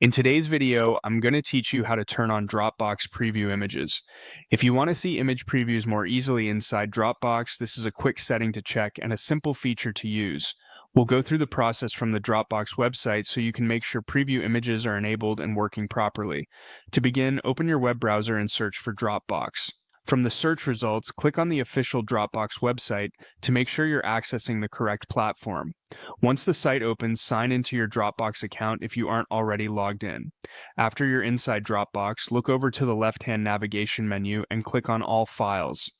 In today's video, I'm going to teach you how to turn on Dropbox preview images. If you want to see image previews more easily inside Dropbox, this is a quick setting to check and a simple feature to use. We'll go through the process from the Dropbox website so you can make sure preview images are enabled and working properly. To begin, open your web browser and search for Dropbox. From the search results, click on the official Dropbox website to make sure you're accessing the correct platform. Once the site opens, sign into your Dropbox account if you aren't already logged in. After you're inside Dropbox, look over to the left-hand navigation menu and click on All Files.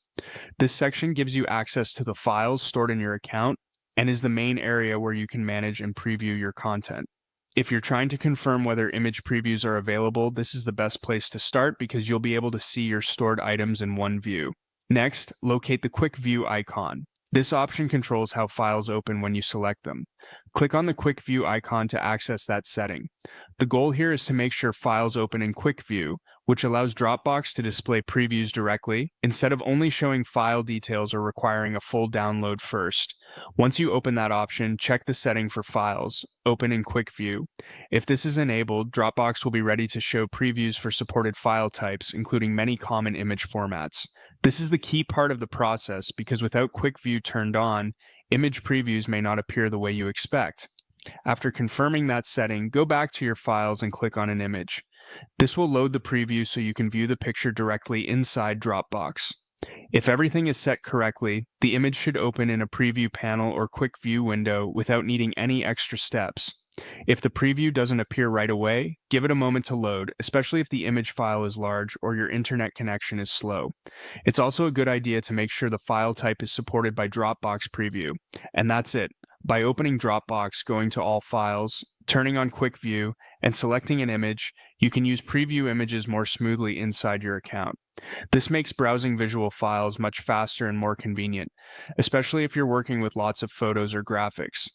This section gives you access to the files stored in your account and is the main area where you can manage and preview your content. If you're trying to confirm whether image previews are available, this is the best place to start because you'll be able to see your stored items in one view. Next, locate the Quick View icon. This option controls how files open when you select them. Click on the Quick View icon to access that setting. The goal here is to make sure files open in Quick View, which allows Dropbox to display previews directly, instead of only showing file details or requiring a full download first. Once you open that option, check the setting for files, open in Quick View. If this is enabled, Dropbox will be ready to show previews for supported file types, including many common image formats. This is the key part of the process because without Quick View turned on, image previews may not appear the way you expect. After confirming that setting, go back to your files and click on an image. This will load the preview so you can view the picture directly inside Dropbox. If everything is set correctly, the image should open in a preview panel or quick view window without needing any extra steps. If the preview doesn't appear right away, give it a moment to load, especially if the image file is large or your internet connection is slow. It's also a good idea to make sure the file type is supported by Dropbox Preview. And that's it. By opening Dropbox, going to All Files, turning on Quick View, and selecting an image, you can use preview images more smoothly inside your account. This makes browsing visual files much faster and more convenient, especially if you're working with lots of photos or graphics.